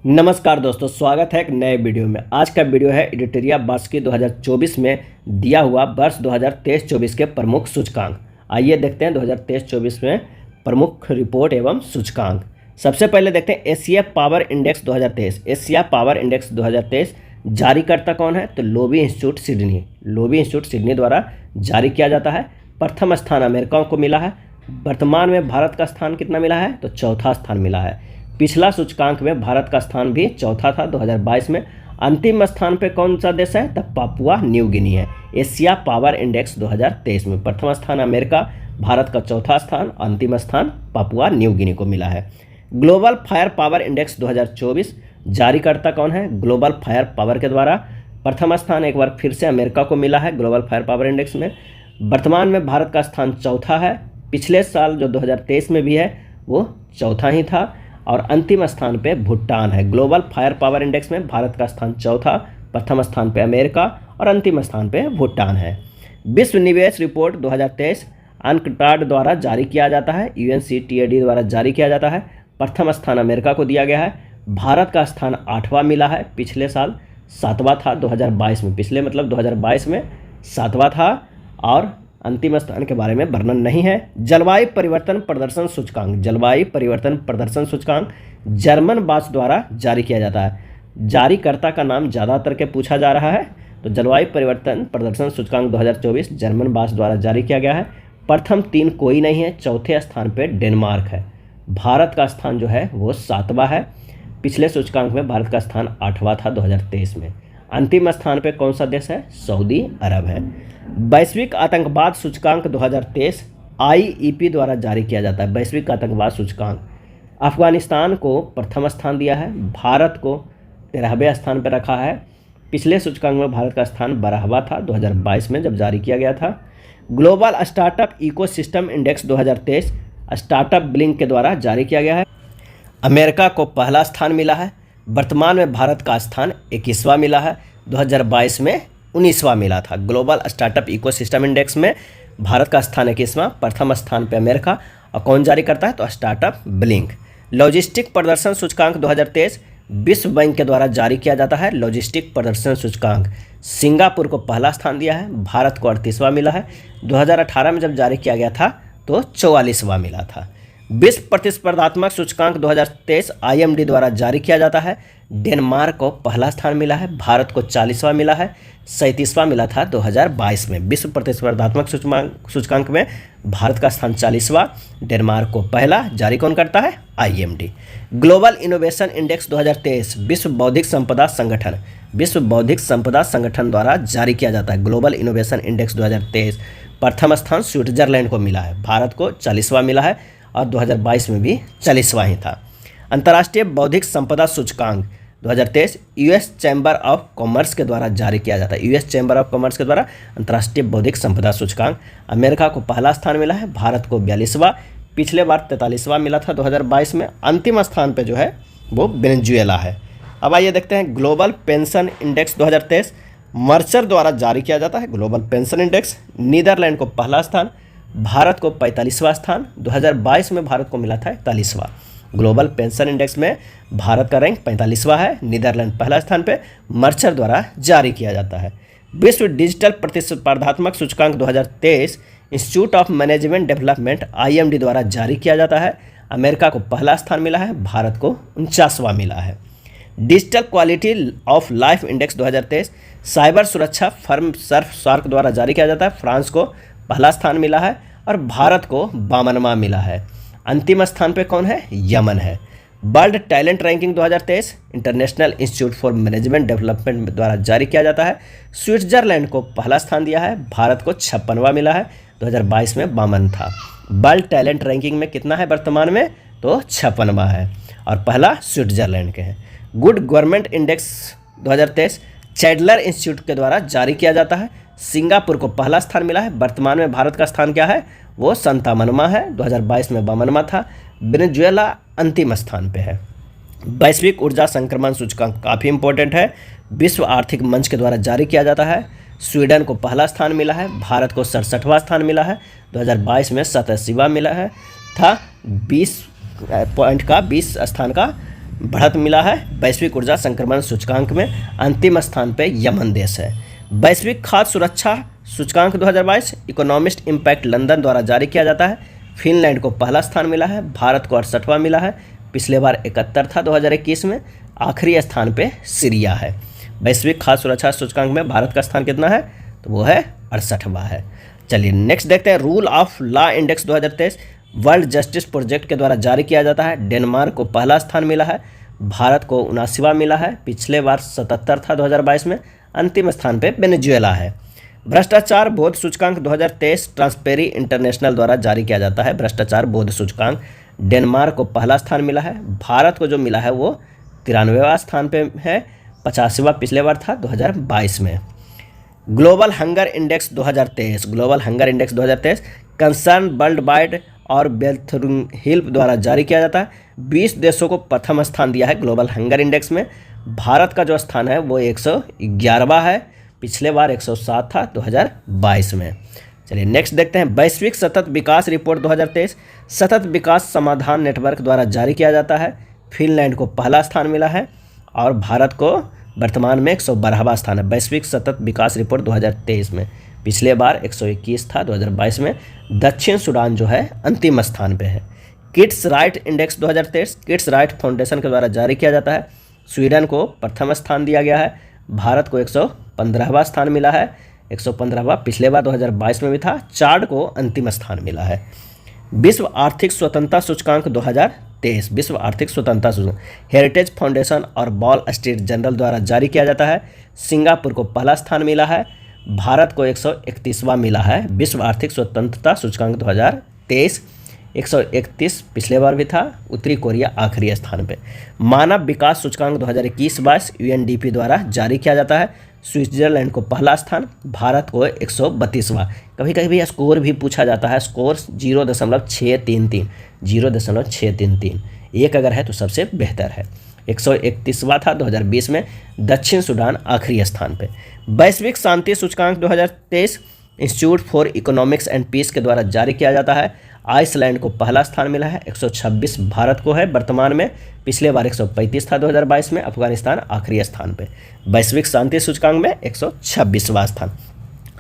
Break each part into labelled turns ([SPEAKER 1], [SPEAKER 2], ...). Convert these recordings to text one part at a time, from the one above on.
[SPEAKER 1] नमस्कार दोस्तों, स्वागत है एक नए वीडियो में। आज का वीडियो है एडिटोरिया वार्षिकी 2024 में दिया हुआ वर्ष 2023-24 के प्रमुख सूचकांक। आइए देखते हैं 2023-24 में प्रमुख रिपोर्ट एवं सूचकांक। सबसे पहले देखते हैं Asia power index 2023। Asia power index 2023 जारीकर्ता कौन है? तो lobby institute Sydney. Lobby institute Sydney द्वारा जारी किया जाता है। प्रथम स्थान अमेरिका को मिला है। वर्तमान में भारत का स्थान कितना मिला है? तो चौथा स्थान मिला है। पिछला सूचकांक में भारत का स्थान भी चौथा था 2022 में। अंतिम स्थान पे कौन सा देश है? तब पापुआ न्यू गिनी है। एशिया पावर इंडेक्स 2023 में प्रथम स्थान अमेरिका, भारत का चौथा स्थान, अंतिम स्थान पापुआ न्यू गिनी को मिला है। ग्लोबल फायर पावर इंडेक्स 2024 जारीकर्ता कौन है? ग्लोबल फायर पावर के द्वारा प्रथम स्थान एक बार फिर से अमेरिका को मिला है ग्लोबल फायर पावर इंडेक्स में। वर्तमान में भारत का स्थान चौथा है। पिछले साल जो 2023 में भी है वो चौथा ही था। और अंतिम स्थान पे भूटान है। ग्लोबल फायर पावर इंडेक्स में भारत का स्थान चौथा, प्रथम स्थान पे अमेरिका और अंतिम स्थान पे भूटान है। विश्व निवेश रिपोर्ट 2023 अनकटाड द्वारा जारी किया जाता है। UNCTAD द्वारा जारी किया जाता है। प्रथम स्थान अमेरिका को दिया गया है। भारत का स्थान 8वां मिला है। पिछले साल 7वां था 2022 में। पिछले मतलब 2022 में 7वां था और अंतिम स्थान के बारे में वर्णन नहीं है। जलवायु परिवर्तन प्रदर्शन सूचकांक। जलवायु परिवर्तन प्रदर्शन सूचकांक जर्मन बाच द्वारा जारी किया जाता है। जारीकर्ता का नाम ज़्यादातर के पूछा जा रहा है। तो जलवायु परिवर्तन प्रदर्शन सूचकांक 2024 जर्मन बाच द्वारा जारी किया गया है। प्रथम 3 कोई नहीं है। चौथे स्थान पर डेनमार्क है। भारत का स्थान जो है वो 7वां है। पिछले सूचकांक में भारत का स्थान 8वां था 2023 में। अंतिम स्थान पे कौन सा देश है? सऊदी अरब है। वैश्विक आतंकवाद सूचकांक 2023 IEP द्वारा जारी किया जाता है। वैश्विक आतंकवाद सूचकांक अफगानिस्तान को प्रथम स्थान दिया है। भारत को 13वें स्थान पर रखा है। पिछले सूचकांक में भारत का स्थान 12वां था 2022 में जब जारी किया गया था। Global startup ecosystem index 2023 startup blink के द्वारा जारी किया गया है। अमेरिका को पहला स्थान मिला है। वर्तमान में भारत का स्थान 21वां मिला है। 2022 में 19वां मिला था। ग्लोबल स्टार्टअप इकोसिस्टम इंडेक्स में भारत का स्थान 21वां, प्रथम स्थान पे अमेरिका। और कौन जारी करता है? तो स्टार्टअप ब्लिंक। लॉजिस्टिक प्रदर्शन सूचकांक 2023 विश्व बैंक के द्वारा जारी किया जाता है। लॉजिस्टिक प्रदर्शन सूचकांक सिंगापुर को पहला स्थान दिया है। भारत को 38वां मिला है। 2018 में जब जारी किया गया था तो 44वां मिला था। विश्व प्रतिस्पर्धात्मक सूचकांक 2023 IMD द्वारा जारी किया जाता है। डेनमार्क को पहला स्थान मिला है। भारत को 40वां मिला है। 37वां मिला था 2022 में। विश्व प्रतिस्पर्धात्मक सूचकांक में भारत का स्थान 40वां, डेनमार्क को पहला। जारी कौन करता है? IMD। ग्लोबल इनोवेशन इंडेक्स 2023 विश्व बौद्धिक संपदा संगठन। विश्व बौद्धिक संपदा संगठन द्वारा जारी किया जाता है। ग्लोबल इनोवेशन इंडेक्स 2023 प्रथम स्थान स्विट्जरलैंड को मिला है। भारत को 40वां मिला है और 2022 में भी 40वां ही था। अंतर्राष्ट्रीय बौद्धिक संपदा सूचकांक 2023 US चैम्बर ऑफ कॉमर्स के द्वारा जारी किया जाता है। US चैम्बर ऑफ कॉमर्स के द्वारा अंतर्राष्ट्रीय बौद्धिक संपदा सूचकांक अमेरिका को पहला स्थान मिला है। भारत को 42वां, पिछले बार 43वां मिला था 2022 में। अंतिम स्थान पे जो है वो वेनेजुएला है। अब आइए देखते हैं ग्लोबल पेंशन इंडेक्स 2023 मर्चर द्वारा जारी किया जाता है। ग्लोबल पेंशन इंडेक्स नीदरलैंड को पहला स्थान, भारत को 45वां स्थान। 2022 में भारत को मिला था 41वां। ग्लोबल पेंशन इंडेक्स में भारत का रैंक 45वां है। नीदरलैंड पहला स्थान पे मर्चर द्वारा जारी किया जाता है। विश्व डिजिटल प्रतिस्पर्धात्मक सूचकांक 2023 institute of management development IMD द्वारा जारी किया जाता है। अमेरिका को पहला स्थान मिला है। भारत को 49वां मिला है। Digital quality of life index 2023 cyber सुरक्षा फर्म सर्फ द्वारा जारी किया जाता है। फ्रांस को पहला स्थान मिला है और भारत को 52वां मिला है। अंतिम स्थान पे कौन है? यमन है। World talent ranking 2023 international institute for management development द्वारा जारी किया जाता है। स्विट्जरलैंड को पहला स्थान दिया है। भारत को 56वां मिला है। 2022 में 52 था। वर्ल्ड टैलेंट रैंकिंग में कितना है वर्तमान में? तो 56वां है और पहला स्विट्जरलैंड के हैं। गुड गवर्नमेंट इंडेक्स 2023 चैडलर इंस्टीट्यूट के द्वारा जारी किया जाता है। सिंगापुर को पहला स्थान मिला है। वर्तमान में भारत का स्थान क्या है? वो 57वां है। 2022 में 52वां था। वेनेजुएला अंतिम स्थान पे है। वैश्विक ऊर्जा संक्रमण सूचकांक काफ़ी इंपॉर्टेंट है। विश्व आर्थिक मंच के द्वारा जारी किया जाता है। स्वीडन को पहला स्थान मिला है। भारत को 67वां स्थान मिला है। 2022 में 87वां मिला है था। 20 पॉइंट का 20 स्थान का बढ़त मिला है। वैश्विक ऊर्जा संक्रमण सूचकांक में अंतिम स्थान पे यमन देश है। वैश्विक खाद्य सुरक्षा सूचकांक 2022 इकोनॉमिस्ट इम्पैक्ट लंदन द्वारा जारी किया जाता है। फिनलैंड को पहला स्थान मिला है, भारत को 68वां मिला है, पिछले बार 71 था 2021 में। आखिरी स्थान पे सीरिया है। वैश्विक खाद्य सुरक्षा सूचकांक में भारत का स्थान कितना है, तो वो है 68वां है। चलिए नेक्स्ट देखते हैं, rule of law index 2023 world justice project के द्वारा जारी किया जाता है। डेनमार्क को पहला स्थान मिला है, भारत को 79वां मिला है, पिछले बार 77 था 2022 में। अंतिम स्थान पे वेनेजुएला है। भ्रष्टाचार बोध सूचकांक 2023 ट्रांसपेरेंसी इंटरनेशनल द्वारा जारी किया जाता है। भ्रष्टाचार बोध सूचकांक डेनमार्क को पहला स्थान मिला है, भारत को जो मिला है वो 93वां स्थान पे है, 85वां पिछले बार था 2022 में। Global hunger index 2023 global hunger index 2023 concern world wide और बेल्थहिल द्वारा जारी किया जाता है। 20 देशों को प्रथम स्थान दिया है ग्लोबल हंगर इंडेक्स में। भारत का जो स्थान है वो 111वां है, पिछले बार 107 था 2022 में। चलिए नेक्स्ट देखते हैं, वैश्विक सतत विकास रिपोर्ट 2023 सतत विकास समाधान नेटवर्क द्वारा जारी किया जाता है। फिनलैंड को पहला स्थान मिला है और भारत को वर्तमान में 112वां स्थान है वैश्विक सतत विकास रिपोर्ट 2023 में। पिछले बार 121 था 2022 में। दक्षिण सूडान जो है अंतिम स्थान पे है। Kids right index 2023 kids right foundation के द्वारा जारी किया जाता है। स्वीडन को प्रथम स्थान दिया गया है, भारत को 115वां स्थान मिला है, 115वां पिछले बार 2022 में भी था। चाड को अंतिम स्थान मिला है। विश्व आर्थिक स्वतंत्रता सूचकांक 2023 विश्व आर्थिक स्वतंत्रता सूचकांक हेरिटेज फाउंडेशन और वॉल स्ट्रीट जर्नल द्वारा जारी किया जाता है। सिंगापुर को पहला स्थान मिला है, भारत को 131वां मिला है। विश्व आर्थिक स्वतंत्रता सूचकांक 2023 131 पिछले बार भी था। उत्तरी कोरिया आखिरी स्थान पे। मानव विकास सूचकांक 2021-22 यूएनडीपी द्वारा जारी किया जाता है। स्विट्जरलैंड को पहला स्थान, भारत को 132वां। कभी कभी स्कोर भी पूछा जाता है, स्कोर 0.633 0.633 एक अगर है तो सबसे बेहतर है। 131वां था 2020 में। दक्षिण सूडान आखिरी स्थान पे। वैश्विक शांति सूचकांक 2023 institute for economics and peace के द्वारा जारी किया जाता है। आइसलैंड को पहला स्थान मिला है, 126 भारत को है वर्तमान में, पिछले बार 135 था 2022 में। अफगानिस्तान आखिरी स्थान पे। वैश्विक शांति सूचकांक में 126वां स्थान।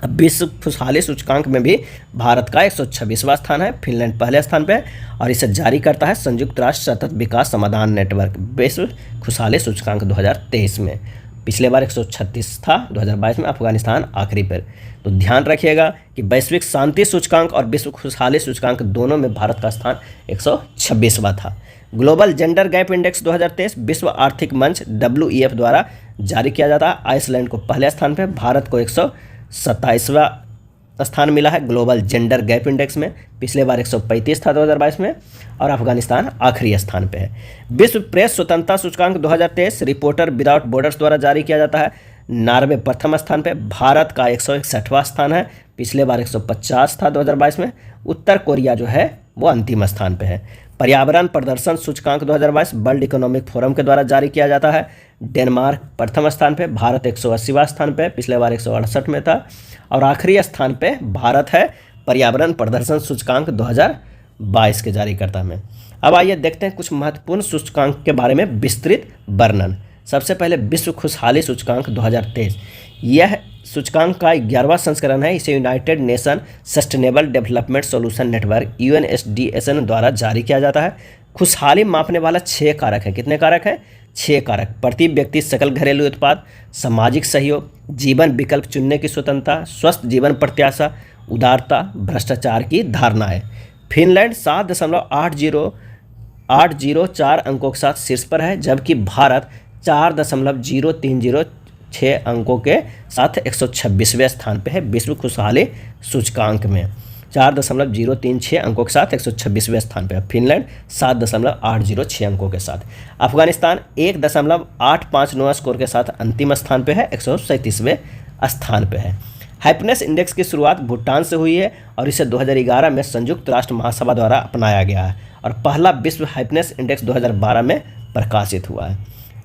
[SPEAKER 1] अब विश्व खुशहाली सूचकांक में भी भारत का 126वां स्थान है, फिनलैंड पहले स्थान पे और इसे जारी करता है संयुक्त राष्ट्र सतत विकास समाधान नेटवर्क। विश्व खुशहाली सूचकांक 2023 में पिछले बार 136 था 2022 में। अफगानिस्तान आखिरी पर। तो ध्यान रखिएगा कि वैश्विक शांति सूचकांक और विश्व खुशहाली सूचकांक दोनों में भारत का स्थान 126वां था। ग्लोबल जेंडर गैप इंडेक्स 2023 विश्व आर्थिक मंच WEF द्वारा जारी किया जाता है। आइसलैंड को पहले स्थान पर, भारत को 127वां स्थान मिला है ग्लोबल जेंडर गैप इंडेक्स में। पिछले बार 135 था 2022 में और अफगानिस्तान आखिरी स्थान पे है। विश्व प्रेस स्वतंत्रता सूचकांक 2023 रिपोर्टर विदाउट बॉर्डर्स द्वारा जारी किया जाता है। नॉर्वे प्रथम स्थान पे, भारत का 161वां स्थान है, पिछले बार 150 था 2022 में। उत्तर कोरिया जो है वो अंतिम स्थान पे है। पर्यावरण प्रदर्शन सूचकांक 2022 वर्ल्ड इकोनॉमिक फोरम के द्वारा जारी किया जाता है। डेनमार्क प्रथम स्थान पे, भारत 180वां स्थान पे, पिछले बार 168 में था और आखिरी स्थान पे भारत है पर्यावरण प्रदर्शन सूचकांक 2022 के जारीकर्ता में। अब आइए देखते हैं कुछ महत्वपूर्ण सूचकांक के बारे में विस्तृत वर्णन। सबसे पहले विश्व खुशहाली सूचकांक 2023, यह सूचकांक का 11वां संस्करण है। इसे United nation sustainable development solution network UNSDSN द्वारा जारी किया जाता है। खुशहाली मापने वाला 6 कारक है। कितने कारक हैं? 6 कारक। प्रति व्यक्ति सकल घरेलू उत्पाद, सामाजिक सहयोग, जीवन विकल्प चुनने की स्वतंत्रता, स्वस्थ जीवन प्रत्याशा, उदारता, भ्रष्टाचार की धारणाएं। फिनलैंड 7.804 अंकों के साथ शीर्ष पर है, जबकि भारत 4.0306 अंकों के साथ 126वें स्थान पर है विश्व खुशहाली सूचकांक में। 4.036 अंकों के साथ 126वें स्थान पे है। फिनलैंड 7.806 अंकों के साथ। अफगानिस्तान 1.859 स्कोर के साथ अंतिम स्थान पे है, 137वें स्थान पे है। हैप्पीनेस इंडेक्स की शुरुआत भूटान से हुई है और इसे 2011 में संयुक्त राष्ट्र महासभा द्वारा अपनाया गया है और पहला विश्व हैप्पीनेस इंडेक्स 2012 में प्रकाशित हुआ है।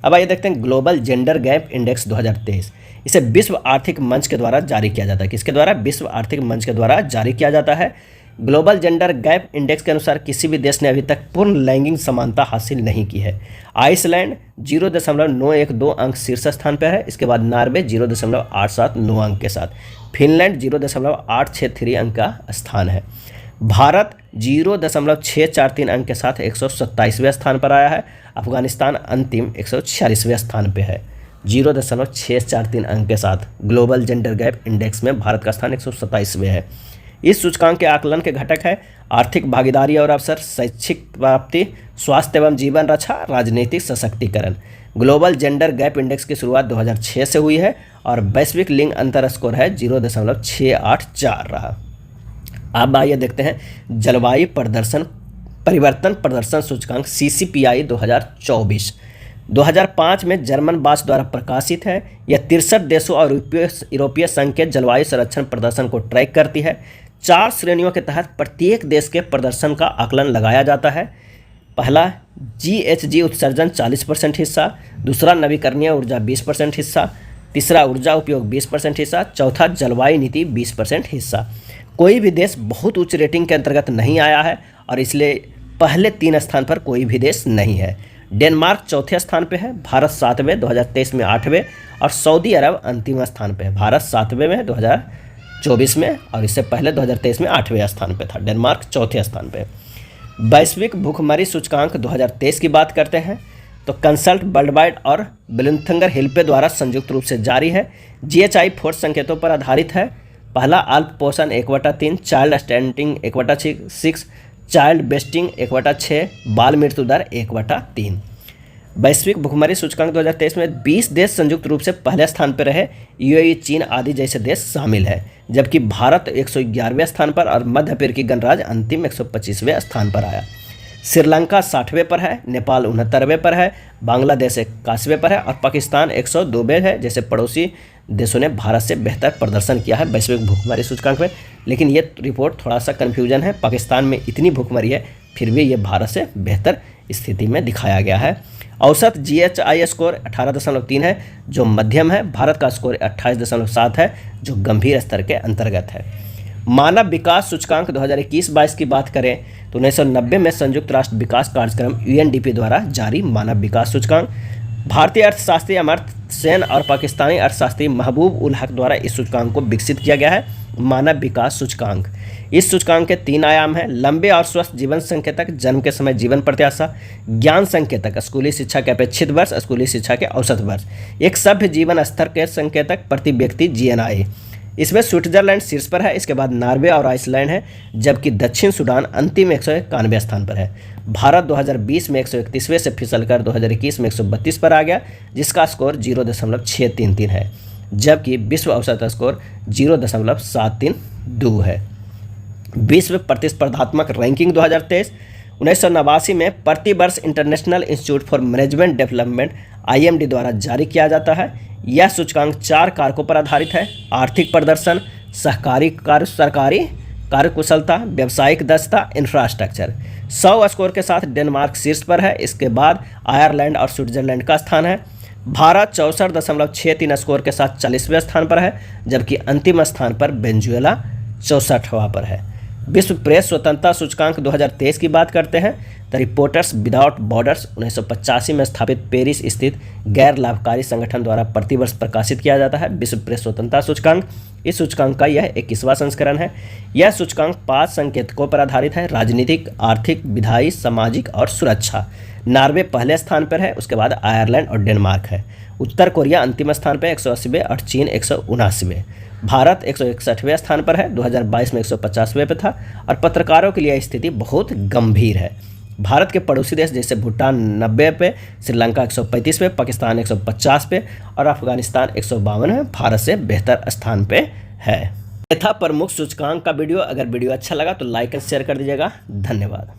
[SPEAKER 1] अब आइए देखते हैं ग्लोबल जेंडर गैप इंडेक्स 2023। इसे विश्व आर्थिक मंच के द्वारा जारी किया जाता है। किसके द्वारा? विश्व आर्थिक मंच के द्वारा जारी किया जाता है। ग्लोबल जेंडर गैप इंडेक्स के अनुसार किसी भी देश ने अभी तक पूर्ण लैंगिक समानता हासिल नहीं की है। आइसलैंड 0.912 अंक शीर्ष स्थान पर है। इसके बाद नॉर्वे 0.879 अंक के साथ, फिनलैंड 0.863 अंक का स्थान है। भारत 0.643 अंक के साथ 127वें स्थान पर आया है। अफगानिस्तान अंतिम 146वें स्थान पे है। 0.643 अंक के साथ ग्लोबल जेंडर गैप इंडेक्स में भारत का स्थान 127वें है। इस सूचकांक के आकलन के घटक है आर्थिक भागीदारी और अवसर, शैक्षिक प्राप्ति, स्वास्थ्य एवं जीवन रक्षा, राजनीतिक सशक्तिकरण। ग्लोबल जेंडर गैप इंडेक्स की शुरुआत 2006 से हुई है और वैश्विक लिंग अंतर स्कोर है 0.684 रहा। अब आइए देखते हैं जलवायु परिवर्तन प्रदर्शन सूचकांक CCPI 2024। 2005 में जर्मन बाच द्वारा प्रकाशित है। यह 63 देशों और यूरोपीय संघ के जलवायु संरक्षण प्रदर्शन को ट्रैक करती है। 4 श्रेणियों के तहत प्रत्येक देश के प्रदर्शन का आकलन लगाया जाता है। पहला GHG उत्सर्जन 40% हिस्सा, दूसरा नवीकरणीय ऊर्जा 20% हिस्सा, तीसरा ऊर्जा उपयोग 20% हिस्सा, चौथा जलवायु नीति 20% हिस्सा। कोई भी देश बहुत उच्च रेटिंग के अंतर्गत नहीं आया है और इसलिए पहले 3 स्थान पर कोई भी देश नहीं है। डेनमार्क चौथे स्थान पे है, भारत 7वें, 2023 में 8वें और सऊदी अरब अंतिम स्थान पे है। भारत 7वें में 2024 में और इससे पहले 2023 में 8वें स्थान पे था। डेनमार्क चौथे स्थान पे। वैश्विक भूखमरी सूचकांक 2023 की बात करते हैं तो कंसल्ट वर्ल्डवाइड और ब्लूमथंगर हिल्पे द्वारा संयुक्त रूप से जारी है। GHI 4 संकेतों पर आधारित है। पहला अल्प पोषण 1/3, चाइल्ड स्टैंडिंग 1/6, चाइल्ड बेस्टिंग 1/6, बाल मृत्यु दर 1/3। वैश्विक भूखमरी सूचकांक 2023 में 20 देश संयुक्त रूप से पहले स्थान पर रहे। UAE, चीन आदि जैसे देश शामिल है, जबकि भारत 111वें स्थान पर और मध्य अफ्रीकी गणराज्य अंतिम 125वें स्थान पर आया। श्रीलंका 60वें पर है, नेपाल 69वें पर है, बांग्लादेश 81वें पर है और पाकिस्तान 102वें है। जैसे पड़ोसी देशों ने भारत से बेहतर प्रदर्शन किया है वैश्विक भूखमरी सूचकांक में। लेकिन ये रिपोर्ट थोड़ा सा कन्फ्यूजन है, पाकिस्तान में इतनी भूखमरी है फिर भी ये भारत से बेहतर स्थिति में दिखाया गया है। औसत GHI स्कोर 18.3 है जो मध्यम है। भारत का स्कोर 28.7 है जो गंभीर स्तर के अंतर्गत है। मानव विकास सूचकांक 2021-22 की बात करें तो 1990 में संयुक्त राष्ट्र विकास कार्यक्रम UNDP द्वारा जारी मानव विकास सूचकांक। भारतीय अर्थशास्त्री अमर्त्य सेन और पाकिस्तानी अर्थशास्त्री महबूब उल हक द्वारा इस सूचकांक को विकसित किया गया है। मानव विकास सूचकांक, इस सूचकांक के 3 आयाम हैं। लंबे और स्वस्थ जीवन संकेतक, जन्म के समय जीवन प्रत्याशा। ज्ञान संकेतक, स्कूली शिक्षा के अपेक्षित वर्ष, स्कूली शिक्षा के औसत वर्ष। एक सभ्य जीवन स्तर के संकेतक, प्रति व्यक्ति GNI। इसमें स्विट्जरलैंड शीर्ष पर है, इसके बाद नॉर्वे और आइसलैंड है, जबकि दक्षिण सूडान अंतिम 191वें स्थान पर है। भारत 2020 में 131वें से फिसलकर 2021 में 132 पर आ गया, जिसका स्कोर 0.633 है, जबकि विश्व औसत स्कोर 0.732 है। विश्व प्रतिस्पर्धात्मक रैंकिंग 2023 1989 में प्रतिवर्ष international institute for management development IMD द्वारा जारी किया जाता है। यह सूचकांक 4 कारकों पर आधारित है: आर्थिक प्रदर्शन, सरकारी कार्यकुशलता, व्यावसायिक दक्षता, इंफ्रास्ट्रक्चर। 100 स्कोर के साथ डेनमार्क शीर्ष पर है, इसके बाद आयरलैंड और स्विट्जरलैंड का स्थान है। भारत 64.63 स्कोर के साथ 40वें स्थान पर है, जबकि अंतिम स्थान पर वेनेजुएला 64वां पर है। विश्व प्रेस स्वतंत्रता सूचकांक 2023 की बात करते हैं तो रिपोर्टर्स विदाउट बॉर्डर्स 1985 में स्थापित पेरिस स्थित गैर लाभकारी संगठन द्वारा प्रतिवर्ष प्रकाशित किया जाता है विश्व प्रेस स्वतंत्रता सूचकांक। इस सूचकांक का यह 21वां संस्करण है। यह सूचकांक 5 संकेतकों पर आधारित है: राजनीतिक, आर्थिक, विधायी, सामाजिक और सुरक्षा। नॉर्वे पहले स्थान पर है, उसके बाद आयरलैंड और डेनमार्क है। उत्तर कोरिया अंतिम स्थान पर 180वें और चीन 179वें। भारत 161वें स्थान पर है, 2022 में 150वें पे था और पत्रकारों के लिए स्थिति बहुत गंभीर है। भारत के पड़ोसी देश जैसे भूटान 90 पे, श्रीलंका 135 पे, पाकिस्तान 150 पे और अफगानिस्तान 152 में भारत से बेहतर स्थान पे है। यह था प्रमुख सूचकांक का वीडियो। अगर वीडियो अच्छा लगा तो लाइक एंड शेयर कर दीजिएगा। धन्यवाद।